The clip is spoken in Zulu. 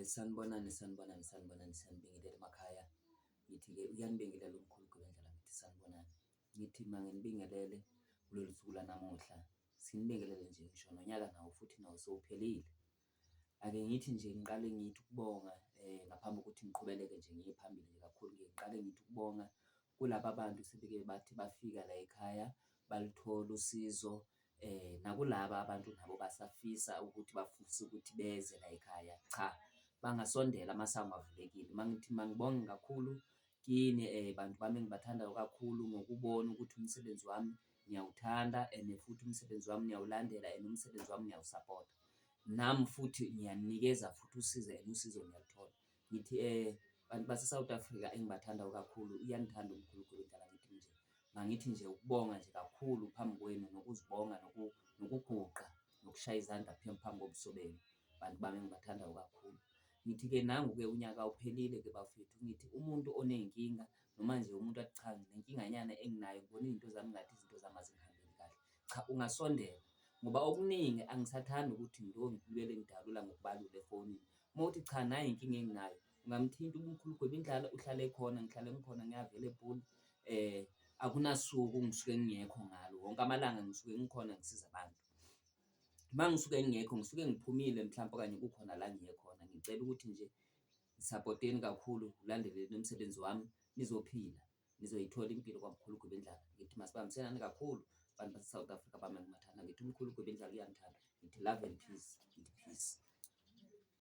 Sanibonani, siyanibingelela emakhaya. Ngithi-ke uyanibingelela umkhulu Gwebendlala, ngithi sanibonani. Ngithi manginibingelele kulolu suku lanamuhla, sinibingelele nje ngisho nonyaka nawo futhi nawo sewuphelile. Ake ngithi nje ngiqale ngithi ukubonga ngaphambi kokuthi ngiqhubeleke nje ngiye phambili nje kakhulu, ngiqale ngithi ukubonga kulaba bantu sebeke bathi bafika la ekhaya balithola usizo, nakulaba abantu nabo basafisa ukuthi bafuse ukuthi beze la ekhaya, cha bangasondela amasango avulekile. Mangithi mangibonge kakhulu kini bantu bami engibathandayo kakhulu ngokubona ukuthi umsebenzi wami ngiyawuthanda and futhi umsebenzi wami ngiyawulandela and umsebenzi wami ngiyawusapota. Nami futhi ngiyaninikeza futhi usizo and usizo ngiyaluthola. Ngithi bantu base-South Africa engibathandayo kakhulu, uyanithanda umkhulu Gwebendlala. Ngithi nje mangithi nje ukubonga nje kakhulu phambi kwenu nokuzibonga nokuguqa nokushaya izandla phambi kobuso benu, bantu bami engibathandayo kakhulu. Ngithi-ke nangu-ke unyaka uphelile-ke bafethu, ngithi umuntu oney'nkinga noma nje umuntu athi cha nginenkinganyana enginayo, ngibona izinto zami ngathi izinto zami azingihambeli kahle, cha ungasondela ngoba okuningi angisathandi ukuthi ngilokhu ngidalula ngokubalula efonini. Uma uthi cha nayi inkinga enginayo, ungamthinta umkhulu Gwebendlala, uhlale khona, ngihlale ngikhona, ngi-available. Akunasuku ngisuke ngingekho ngalo, wonke amalanga ngisuke ngikhona ngisiza abantu. Uma ngisuke ngingekho ngisuke ngiphumile mhlampe okanye kukhona la ngiye khona. Ngicela ukuthi nje ngisapoteni kakhulu, ulandeleni umsebenzi wami nizophila, nizoyithola impilo kwamkhulu Gwebendlala. Ngithi masibambisenane kakhulu bantu base-South Africa bami engibathanda, ngithi umkhulu Gwebendlala uyangithanda, ngithi love and peace, ngithi peace.